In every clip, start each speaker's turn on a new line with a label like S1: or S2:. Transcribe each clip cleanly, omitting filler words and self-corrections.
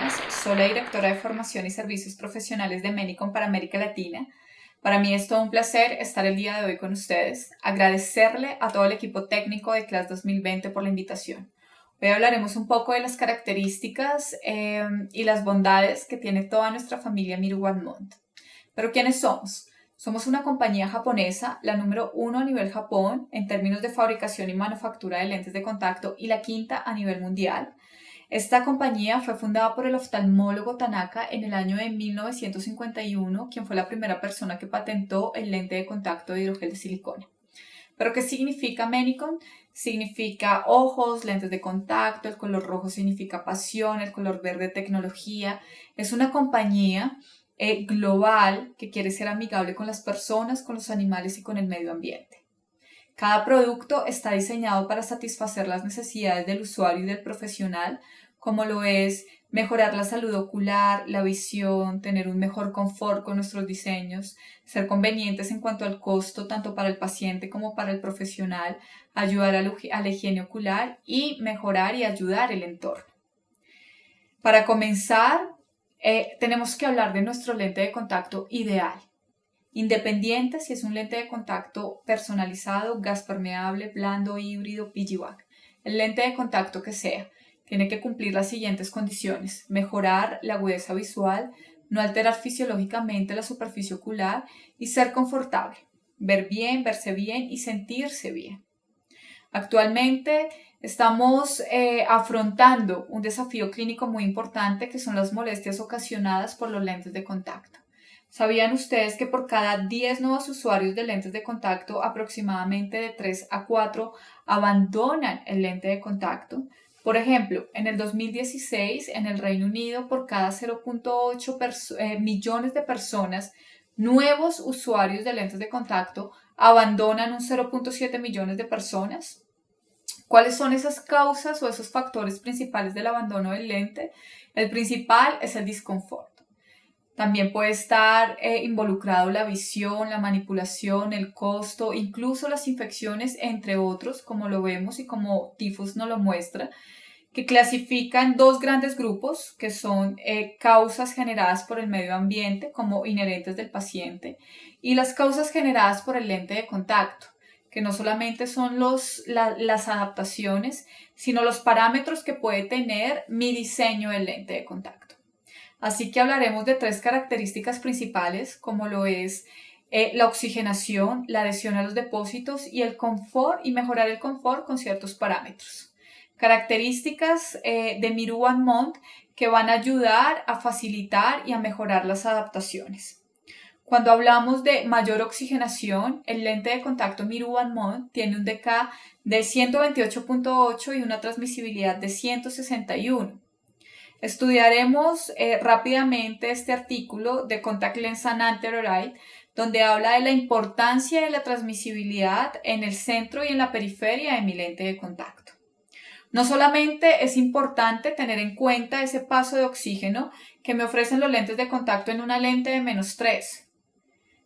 S1: Cárdenas, soy la directora de Formación y Servicios Profesionales de Menicom para América Latina. Para mí es todo un placer estar el día de hoy con ustedes, agradecerle a todo el equipo técnico de Class 2020 por la invitación. Hoy hablaremos un poco de las características y las bondades que tiene toda nuestra familia Miru One Month. ¿Pero quiénes somos? Somos una compañía japonesa, la número 1 a nivel Japón en términos de fabricación y manufactura de lentes de contacto y la quinta a nivel mundial. Esta compañía fue fundada por el oftalmólogo Tanaka en el año de 1951, quien fue la primera persona que patentó el lente de contacto de hidrogel de silicona. ¿Pero qué significa Menicom? Significa ojos, lentes de contacto, el color rojo significa pasión, el color verde tecnología. Es una compañía global que quiere ser amigable con las personas, con los animales y con el medio ambiente. Cada producto está diseñado para satisfacer las necesidades del usuario y del profesional, como lo es mejorar la salud ocular, la visión, tener un mejor confort con nuestros diseños, ser convenientes en cuanto al costo tanto para el paciente como para el profesional, ayudar a la higiene ocular y mejorar y ayudar el entorno. Para comenzar, tenemos que hablar de nuestro lente de contacto ideal. Independiente si es un lente de contacto personalizado, gas permeable, blando, híbrido, PGWAC. El lente de contacto que sea, tiene que cumplir las siguientes condiciones: mejorar la agudeza visual, no alterar fisiológicamente la superficie ocular y ser confortable, ver bien, verse bien y sentirse bien. Actualmente estamos afrontando un desafío clínico muy importante que son las molestias ocasionadas por los lentes de contacto. ¿Sabían ustedes que por cada 10 nuevos usuarios de lentes de contacto, aproximadamente de 3 a 4 abandonan el lente de contacto? Por ejemplo, en el 2016, en el Reino Unido, por cada 0.8 millones de personas, nuevos usuarios de lentes de contacto abandonan un 0.7 millones de personas. ¿Cuáles son esas causas o esos factores principales del abandono del lente? El principal es el disconfort. También puede estar involucrado la visión, la manipulación, el costo, incluso las infecciones, entre otros, como lo vemos y como Tifus nos lo muestra, que clasifican dos grandes grupos, que son causas generadas por el medio ambiente, como inherentes del paciente, y las causas generadas por el lente de contacto, que no solamente son las adaptaciones, sino los parámetros que puede tener mi diseño del lente de contacto. Así que hablaremos de tres características principales, como lo es la oxigenación, la adhesión a los depósitos y el confort, y mejorar el confort con ciertos parámetros. Características de Miru One Month que van a ayudar a facilitar y a mejorar las adaptaciones. Cuando hablamos de mayor oxigenación, el lente de contacto Miru One Month tiene un DK de 128.8 y una transmisibilidad de 161. Estudiaremos rápidamente este artículo de Contact Lens and Anterior Eye, donde habla de la importancia de la transmisibilidad en el centro y en la periferia de mi lente de contacto. No solamente es importante tener en cuenta ese paso de oxígeno que me ofrecen los lentes de contacto en una lente de -3.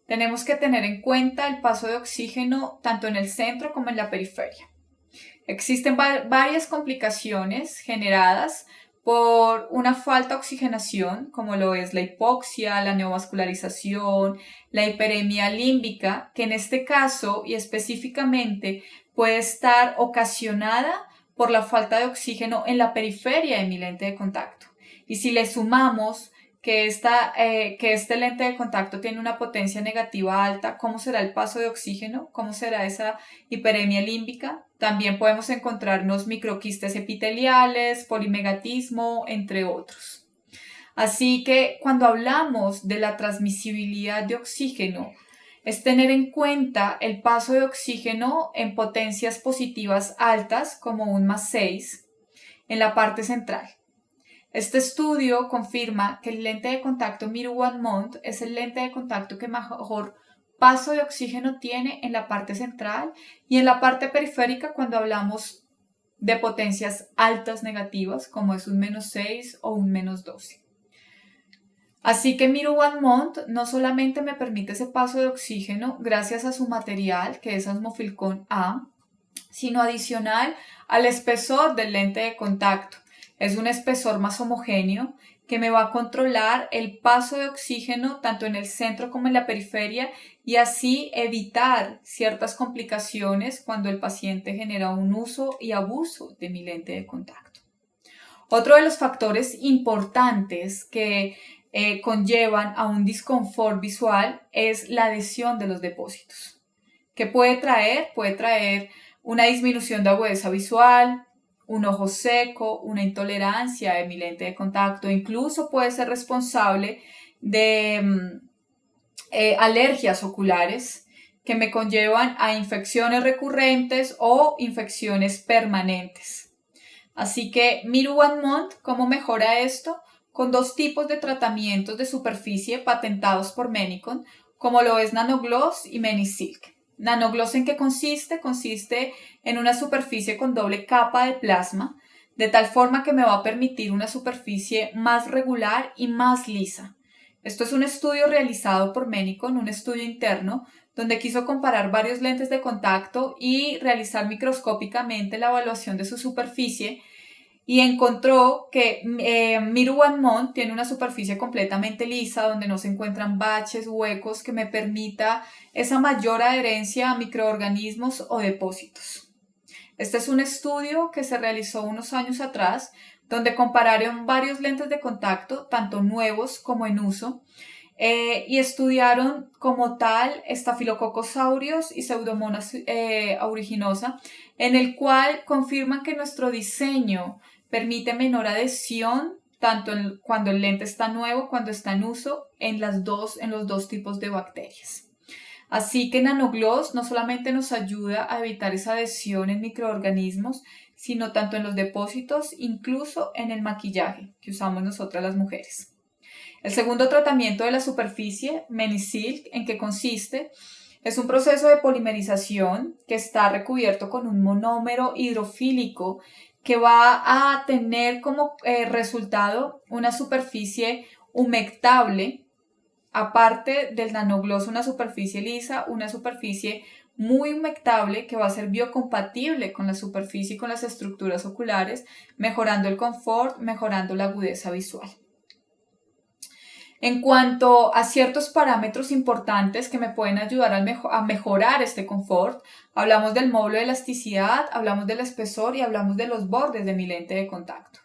S1: Tenemos que tener en cuenta el paso de oxígeno tanto en el centro como en la periferia. Existen varias complicaciones generadas por una falta de oxigenación, como lo es la hipoxia, la neovascularización, la hiperemia límbica, que en este caso y específicamente puede estar ocasionada por la falta de oxígeno en la periferia de mi lente de contacto. Y si le sumamos que este lente de contacto tiene una potencia negativa alta, ¿cómo será el paso de oxígeno? ¿Cómo será esa hiperemia límbica? También podemos encontrarnos microquistes epiteliales, polimegatismo, entre otros. Así que cuando hablamos de la transmisibilidad de oxígeno, es tener en cuenta el paso de oxígeno en potencias positivas altas, como un +6, en la parte central. Este estudio confirma que el lente de contacto Miru One Month es el lente de contacto que mejor paso de oxígeno tiene en la parte central y en la parte periférica cuando hablamos de potencias altas negativas, como es un -6 o un -12. Así que Miru One Month no solamente me permite ese paso de oxígeno gracias a su material, que es Asmofilcon A, sino adicional al espesor del lente de contacto. Es un espesor más homogéneo que me va a controlar el paso de oxígeno tanto en el centro como en la periferia y así evitar ciertas complicaciones cuando el paciente genera un uso y abuso de mi lente de contacto. Otro de los factores importantes que conllevan a un disconfort visual es la adhesión de los depósitos. ¿Qué puede traer? Puede traer una disminución de agudeza visual, un ojo seco, una intolerancia de mi lente de contacto, incluso puede ser responsable de alergias oculares que me conllevan a infecciones recurrentes o infecciones permanentes. Así que Miru One Month, ¿cómo mejora esto? Con 2 tipos de tratamientos de superficie patentados por Menicon, como lo es Nanogloss y Menisilk. Nanogloss, ¿en qué consiste? Consiste en una superficie con doble capa de plasma, de tal forma que me va a permitir una superficie más regular y más lisa. Esto es un estudio realizado por Menicon, un estudio interno, donde quiso comparar varios lentes de contacto y realizar microscópicamente la evaluación de su superficie y encontró que Miru One Month tiene una superficie completamente lisa donde no se encuentran baches, huecos, que me permita esa mayor adherencia a microorganismos o depósitos. Este es un estudio que se realizó unos años atrás donde compararon varios lentes de contacto, tanto nuevos como en uso, y estudiaron como tal Staphylococcus aureus y Pseudomonas aeruginosa, en el cual confirman que nuestro diseño permite menor adhesión tanto cuando el lente está nuevo, cuando está en uso, en los dos tipos de bacterias. Así que Nanogloss no solamente nos ayuda a evitar esa adhesión en microorganismos, sino tanto en los depósitos, incluso en el maquillaje que usamos nosotras las mujeres. El segundo tratamiento de la superficie, Menisilk, ¿en qué consiste? Es un proceso de polimerización que está recubierto con un monómero hidrofílico que va a tener como resultado una superficie humectable, aparte del Nanogloss, una superficie lisa, una superficie muy humectable que va a ser biocompatible con la superficie y con las estructuras oculares, mejorando el confort, mejorando la agudeza visual. En cuanto a ciertos parámetros importantes que me pueden ayudar a mejorar este confort, hablamos del módulo de elasticidad, hablamos del espesor y hablamos de los bordes de mi lente de contacto.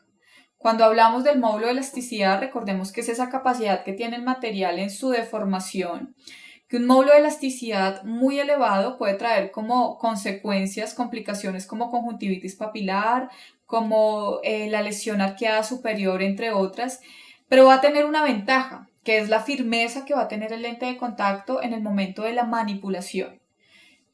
S1: Cuando hablamos del módulo de elasticidad, recordemos que es esa capacidad que tiene el material en su deformación, que un módulo de elasticidad muy elevado puede traer como consecuencias complicaciones como conjuntivitis papilar, como la lesión arqueada superior, entre otras, pero va a tener una ventaja, que es la firmeza que va a tener el lente de contacto en el momento de la manipulación.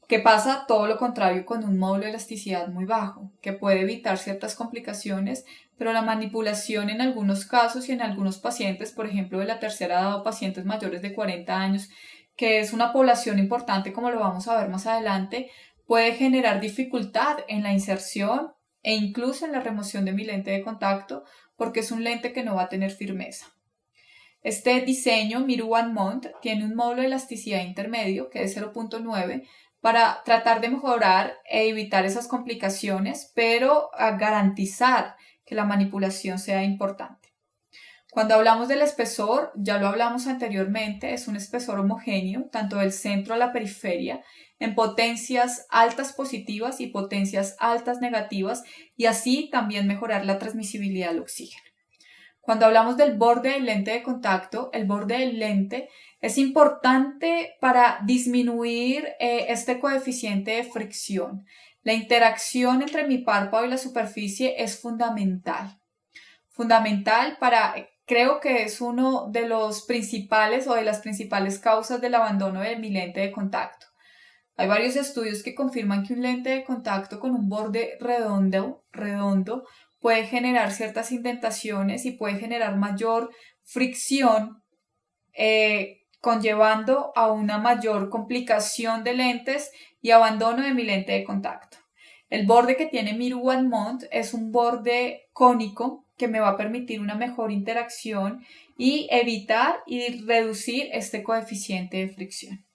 S1: ¿Qué pasa? Todo lo contrario con un módulo de elasticidad muy bajo, que puede evitar ciertas complicaciones, pero la manipulación en algunos casos y en algunos pacientes, por ejemplo de la tercera edad o pacientes mayores de 40 años, que es una población importante como lo vamos a ver más adelante, puede generar dificultad en la inserción e incluso en la remoción de mi lente de contacto porque es un lente que no va a tener firmeza. Este diseño, Miru One Month, tiene un módulo de elasticidad intermedio que es 0.9 para tratar de mejorar e evitar esas complicaciones, pero a garantizar que la manipulación sea importante. Cuando hablamos del espesor, ya lo hablamos anteriormente, es un espesor homogéneo, tanto del centro a la periferia, en potencias altas positivas y potencias altas negativas, y así también mejorar la transmisibilidad del oxígeno. Cuando hablamos del borde del lente de contacto, el borde del lente es importante para disminuir este coeficiente de fricción. La interacción entre mi párpado y la superficie es fundamental. Fundamental creo que es uno de los principales o de las principales causas del abandono de mi lente de contacto. Hay varios estudios que confirman que un lente de contacto con un borde redondo puede generar ciertas indentaciones y puede generar mayor fricción, conllevando a una mayor complicación de lentes y abandono de mi lente de contacto. El borde que tiene Miru One Month es un borde cónico que me va a permitir una mejor interacción y evitar y reducir este coeficiente de fricción.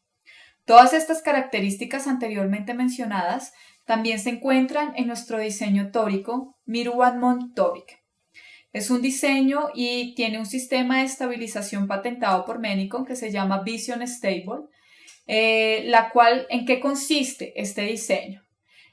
S1: Todas estas características anteriormente mencionadas también se encuentran en nuestro diseño tórico, Miru One Month Toric. Es un diseño y tiene un sistema de estabilización patentado por Menicon que se llama Vision Stable, la cual, ¿en qué consiste este diseño?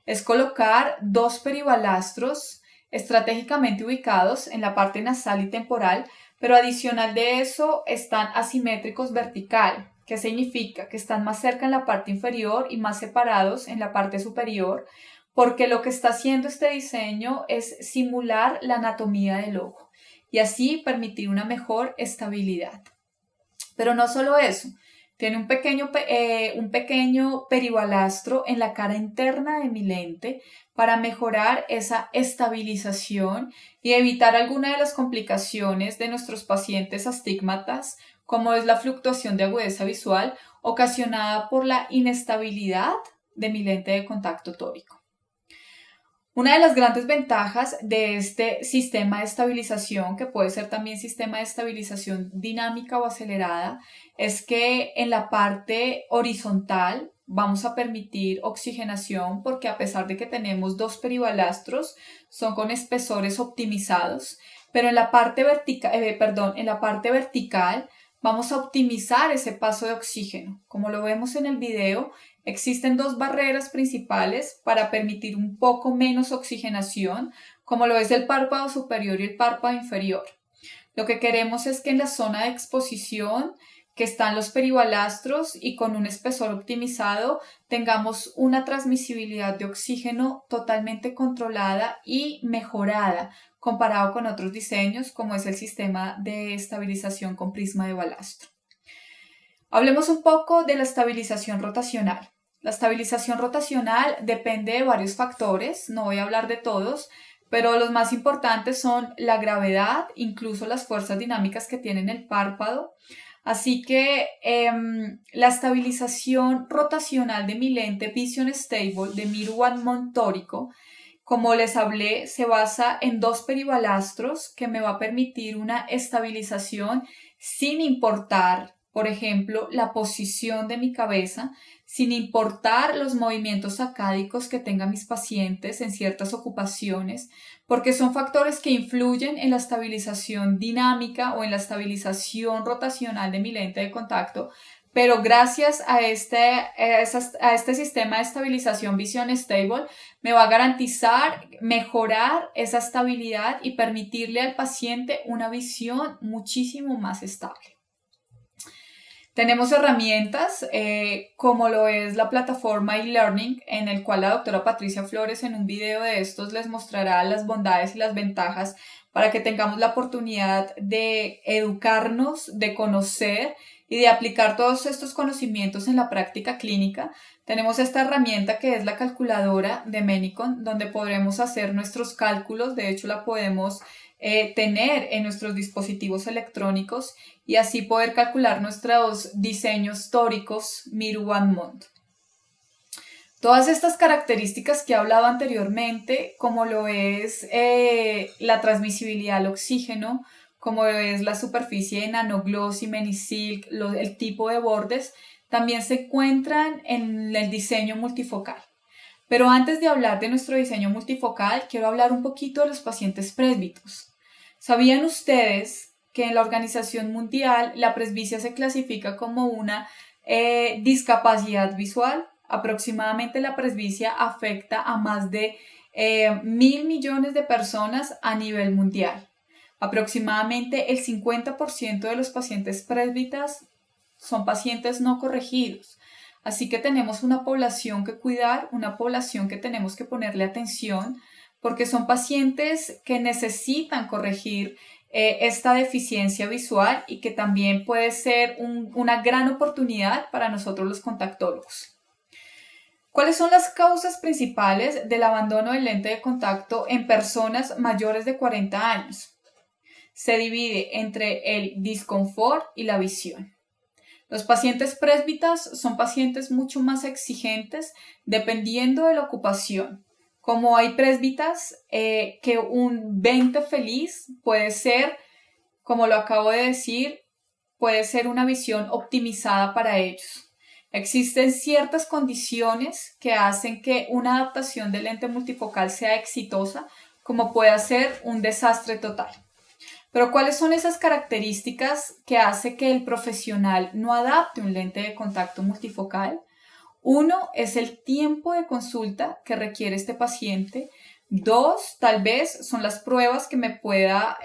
S1: Es colocar dos peribalastros estratégicamente ubicados en la parte nasal y temporal, pero adicional de eso están asimétricos vertical. ¿Qué significa? Que están más cerca en la parte inferior y más separados en la parte superior, porque lo que está haciendo este diseño es simular la anatomía del ojo y así permitir una mejor estabilidad. Pero no solo eso, tiene un pequeño peribalastro en la cara interna de mi lente para mejorar esa estabilización y evitar alguna de las complicaciones de nuestros pacientes astigmatas, como es la fluctuación de agudeza visual ocasionada por la inestabilidad de mi lente de contacto tórico. Una de las grandes ventajas de este sistema de estabilización, que puede ser también sistema de estabilización dinámica o acelerada, es que en la parte horizontal vamos a permitir oxigenación porque a pesar de que tenemos dos peribalastros, son con espesores optimizados, pero en la parte vertical vamos a optimizar ese paso de oxígeno. Como lo vemos en el video, existen dos barreras principales para permitir un poco menos oxigenación, como lo es el párpado superior y el párpado inferior. Lo que queremos es que en la zona de exposición, que están los peribalastros y con un espesor optimizado, tengamos una transmisibilidad de oxígeno totalmente controlada y mejorada comparado con otros diseños, como es el sistema de estabilización con prisma de balastro. Hablemos un poco de la estabilización rotacional. La estabilización rotacional depende de varios factores, no voy a hablar de todos, pero los más importantes son la gravedad, incluso las fuerzas dinámicas que tiene el párpado. Así que la estabilización rotacional de mi lente Vision Stable de Miru One tórico, como les hablé, se basa en dos peribalastros que me va a permitir una estabilización sin importar, por ejemplo, la posición de mi cabeza, sin importar los movimientos sacádicos que tengan mis pacientes en ciertas ocupaciones, porque son factores que influyen en la estabilización dinámica o en la estabilización rotacional de mi lente de contacto, pero gracias a este sistema de estabilización Vision Stable me va a garantizar mejorar esa estabilidad y permitirle al paciente una visión muchísimo más estable. Tenemos herramientas como lo es la plataforma eLearning, en el cual la doctora Patricia Flores en un video de estos les mostrará las bondades y las ventajas para que tengamos la oportunidad de educarnos, de conocer y de aplicar todos estos conocimientos en la práctica clínica. Tenemos esta herramienta que es la calculadora de Menicon, donde podremos hacer nuestros cálculos, de hecho la podemos tener en nuestros dispositivos electrónicos y así poder calcular nuestros diseños tóricos Miru One. Todas estas características que he hablado anteriormente, como lo es la transmisibilidad al oxígeno, como es la superficie de nanogloss y minisilk, el tipo de bordes, también se encuentran en el diseño multifocal. Pero antes de hablar de nuestro diseño multifocal, quiero hablar un poquito de los pacientes presbitos. ¿Sabían ustedes que en la Organización Mundial la presbicia se clasifica como una discapacidad visual? Aproximadamente la presbicia afecta a más de 1.000 millones de personas a nivel mundial. Aproximadamente el 50% de los pacientes presbitas son pacientes no corregidos. Así que tenemos una población que cuidar, una población que tenemos que ponerle atención, porque son pacientes que necesitan corregir esta deficiencia visual y que también puede ser una gran oportunidad para nosotros los contactólogos. ¿Cuáles son las causas principales del abandono del lente de contacto en personas mayores de 40 años? Se divide entre el disconfort y la visión. Los pacientes presbitas son pacientes mucho más exigentes dependiendo de la ocupación. Como hay presbitas que un 20 feliz puede ser, como lo acabo de decir, puede ser una visión optimizada para ellos. Existen ciertas condiciones que hacen que una adaptación del lente multifocal sea exitosa, como puede ser un desastre total. Pero ¿cuáles son esas características que hace que el profesional no adapte un lente de contacto multifocal? Uno es el tiempo de consulta que requiere este paciente. Dos, tal vez son las pruebas que me pueda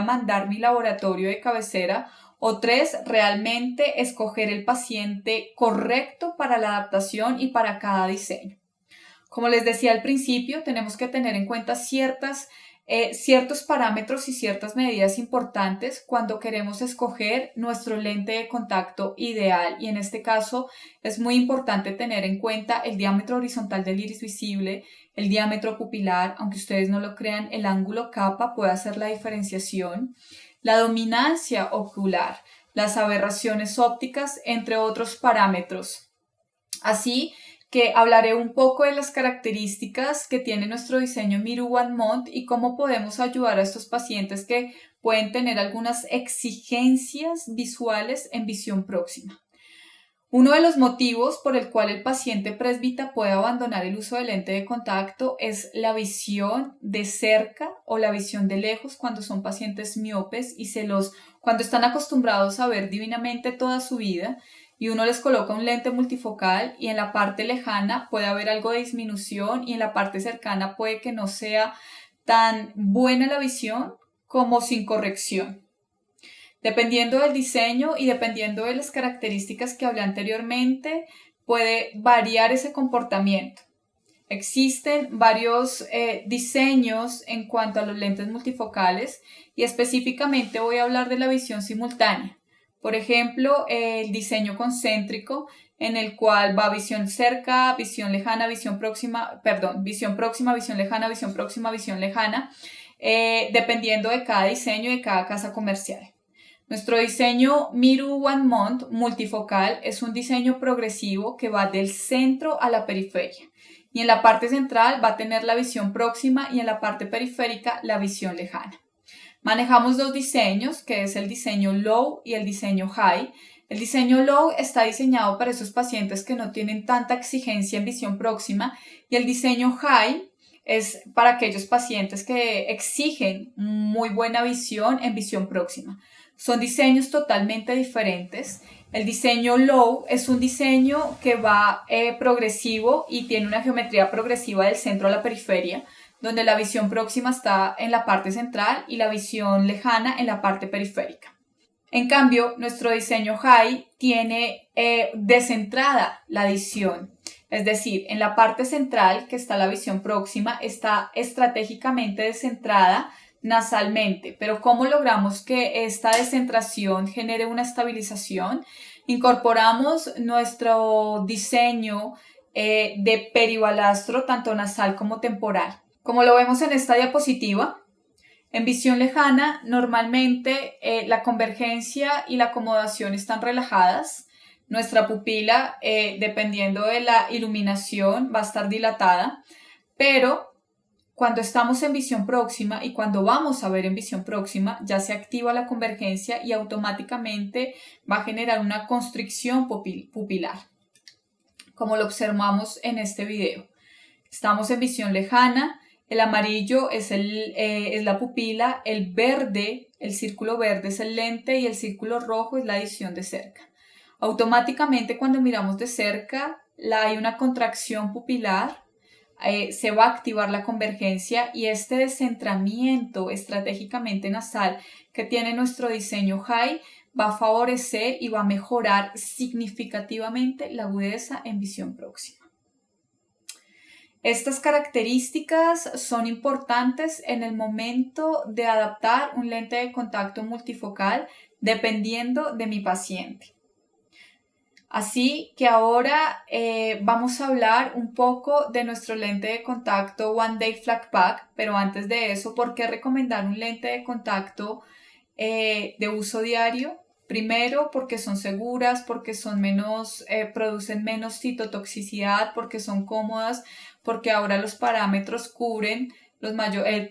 S1: mandar mi laboratorio de cabecera. O tres, realmente escoger el paciente correcto para la adaptación y para cada diseño. Como les decía al principio, tenemos que tener en cuenta ciertos parámetros y ciertas medidas importantes cuando queremos escoger nuestro lente de contacto ideal, y en este caso es muy importante tener en cuenta el diámetro horizontal del iris visible, el diámetro pupilar, aunque ustedes no lo crean, el ángulo capa puede hacer la diferenciación, la dominancia ocular, las aberraciones ópticas, entre otros parámetros. Así que hablaré un poco de las características que tiene nuestro diseño Miru One Month y cómo podemos ayudar a estos pacientes que pueden tener algunas exigencias visuales en visión próxima. Uno de los motivos por el cual el paciente presbita puede abandonar el uso de lente de contacto es la visión de cerca o la visión de lejos cuando son pacientes miopes y cuando están acostumbrados a ver divinamente toda su vida, y uno les coloca un lente multifocal y en la parte lejana puede haber algo de disminución y en la parte cercana puede que no sea tan buena la visión como sin corrección. Dependiendo del diseño y dependiendo de las características que hablé anteriormente, puede variar ese comportamiento. Existen varios diseños en cuanto a los lentes multifocales y específicamente voy a hablar de la visión simultánea. Por ejemplo, el diseño concéntrico, en el cual va visión cerca, visión lejana, visión próxima, visión lejana, visión próxima, visión lejana, dependiendo de cada diseño y de cada casa comercial. Nuestro diseño Miru One Month multifocal es un diseño progresivo que va del centro a la periferia. Y en la parte central va a tener la visión próxima y en la parte periférica la visión lejana. Manejamos dos diseños, que es el diseño Low y el diseño High. El diseño Low está diseñado para esos pacientes que no tienen tanta exigencia en visión próxima, y el diseño High es para aquellos pacientes que exigen muy buena visión en visión próxima. Son diseños totalmente diferentes. El diseño Low es un diseño que va progresivo y tiene una geometría progresiva del centro a la periferia, donde la visión próxima está en la parte central y la visión lejana en la parte periférica. En cambio, nuestro diseño High tiene descentrada la visión, es decir, en la parte central, que está la visión próxima, está estratégicamente descentrada nasalmente. Pero ¿cómo logramos que esta descentración genere una estabilización? Incorporamos nuestro diseño de peribalastro, tanto nasal como temporal. Como lo vemos en esta diapositiva, en visión lejana, normalmente la convergencia y la acomodación están relajadas. Nuestra pupila, dependiendo de la iluminación, va a estar dilatada, pero cuando estamos en visión próxima y cuando vamos a ver en visión próxima, ya se activa la convergencia y automáticamente va a generar una constricción pupilar, como lo observamos en este video. Estamos en visión lejana. El amarillo es la pupila, el verde, el círculo verde es el lente y el círculo rojo es la visión de cerca. Automáticamente cuando miramos de cerca hay una contracción pupilar, se va a activar la convergencia y este descentramiento estratégicamente nasal que tiene nuestro diseño High va a favorecer y va a mejorar significativamente la agudeza en visión próxima. Estas características son importantes en el momento de adaptar un lente de contacto multifocal dependiendo de mi paciente. Así que ahora vamos a hablar un poco de nuestro lente de contacto One Day Flat Pack, pero antes de eso, ¿por qué recomendar un lente de contacto de uso diario? Primero, porque son seguras, porque producen menos citotoxicidad, porque son cómodas, porque ahora los parámetros cubren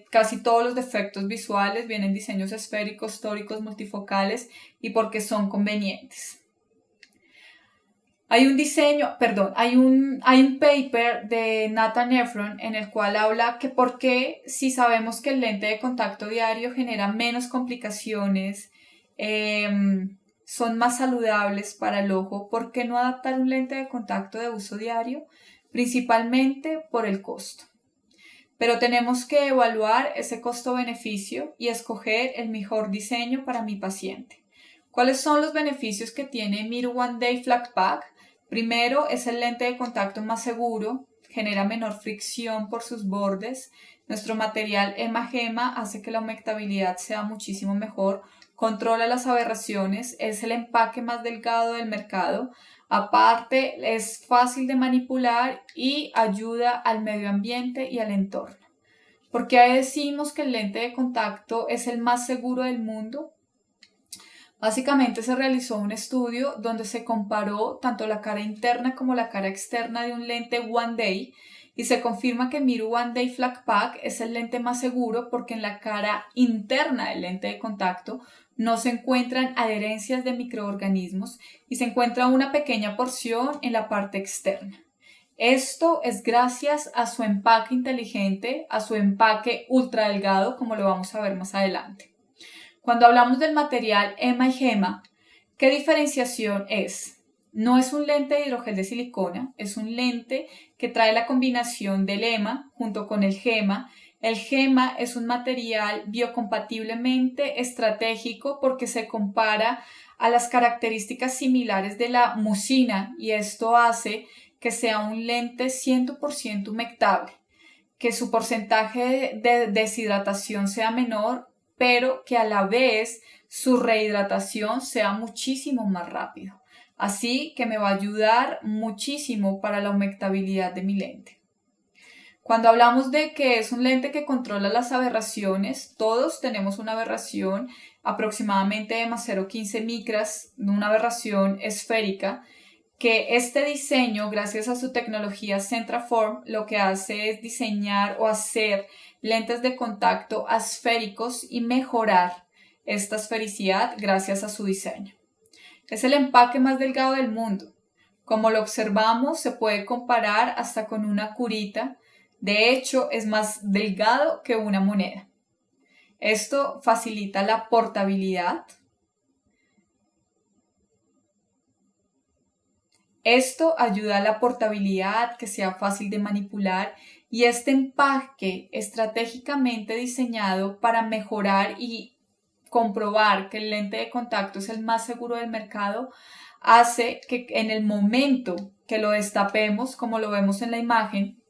S1: casi todos los defectos visuales, vienen diseños esféricos, tóricos, multifocales, y porque son convenientes. Hay un paper de Nathan Ephron en el cual habla que por qué, si sabemos que el lente de contacto diario genera menos complicaciones, son más saludables para el ojo, ¿por qué no adaptar un lente de contacto de uso diario? Principalmente por el costo. Pero tenemos que evaluar ese costo-beneficio y escoger el mejor diseño para mi paciente. ¿Cuáles son los beneficios que tiene Miru One Day Flat Pack? Primero, es el lente de contacto más seguro, genera menor fricción por sus bordes. Nuestro material EMA-GEMA hace que la humectabilidad sea muchísimo mejor, controla las aberraciones, es el empaque más delgado del mercado. Aparte, es fácil de manipular y ayuda al medio ambiente y al entorno. ¿Por qué decimos que el lente de contacto es el más seguro del mundo? Básicamente se realizó un estudio donde se comparó tanto la cara interna como la cara externa de un lente One Day y se confirma que Miru One Day Flat Pack es el lente más seguro porque en la cara interna del lente de contacto no se encuentran adherencias de microorganismos y se encuentra una pequeña porción en la parte externa. Esto es gracias a su empaque inteligente, a su empaque ultra delgado, como lo vamos a ver más adelante. Cuando hablamos del material EMA y GEMA, ¿qué diferenciación es? No es un lente de hidrogel de silicona, es un lente que trae la combinación del EMA junto con el GEMA. El GEMA es un material biocompatiblemente estratégico porque se compara a las características similares de la mucina y esto hace que sea un lente 100% humectable, que su porcentaje de deshidratación sea menor, pero que a la vez su rehidratación sea muchísimo más rápido. Así que me va a ayudar muchísimo para la humectabilidad de mi lente. Cuando hablamos de que es un lente que controla las aberraciones, todos tenemos una aberración aproximadamente de más 0,15 micras, una aberración esférica, que este diseño, gracias a su tecnología Centraform, lo que hace es diseñar o hacer lentes de contacto asféricos y mejorar esta esfericidad gracias a su diseño. Es el empaque más delgado del mundo. Como lo observamos, se puede comparar hasta con una curita. De hecho, es más delgado que una moneda. Esto facilita la portabilidad. Esto ayuda a la portabilidad, que sea fácil de manipular y este empaque estratégicamente diseñado para mejorar y comprobar que el lente de contacto es el más seguro del mercado hace que en el momento que lo destapemos, como lo vemos en la imagen,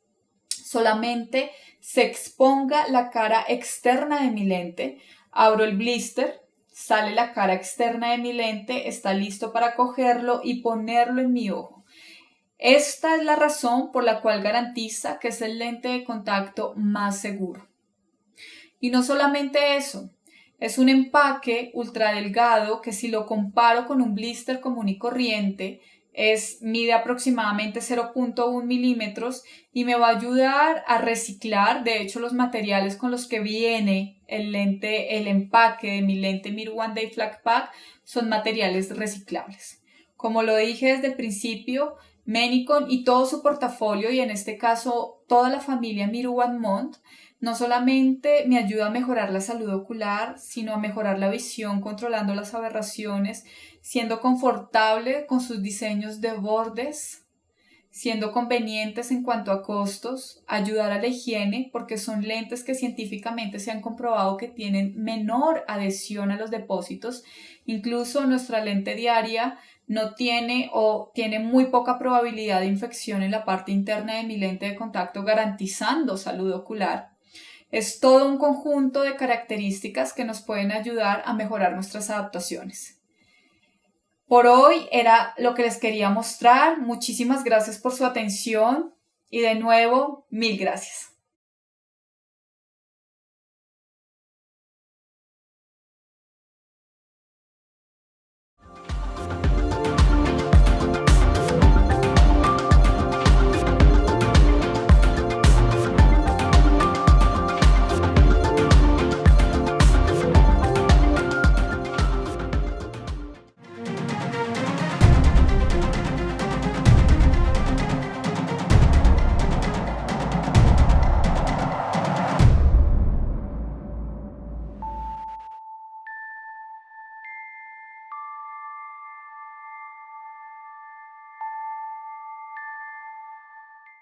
S1: solamente se exponga la cara externa de mi lente, abro el blister, sale la cara externa de mi lente, está listo para cogerlo y ponerlo en mi ojo. Esta es la razón por la cual garantiza que es el lente de contacto más seguro. Y no solamente eso, es un empaque ultra delgado que si lo comparo con un blister común y corriente, mide aproximadamente 0,1 milímetros y me va a ayudar a reciclar. De hecho, los materiales con los que viene el empaque de mi lente Miru One Day Flat Pack son materiales reciclables. Como lo dije desde el principio, Menicon y todo su portafolio, y en este caso toda la familia Miru One Month, no solamente me ayuda a mejorar la salud ocular, sino a mejorar la visión controlando las aberraciones, siendo confortable con sus diseños de bordes, siendo convenientes en cuanto a costos, ayudar a la higiene porque son lentes que científicamente se han comprobado que tienen menor adhesión a los depósitos. Incluso nuestra lente diaria no tiene o tiene muy poca probabilidad de infección en la parte interna de mi lente de contacto, garantizando salud ocular. Es todo un conjunto de características que nos pueden ayudar a mejorar nuestras adaptaciones. Por hoy era lo que les quería mostrar. Muchísimas gracias por su atención y de nuevo, mil gracias.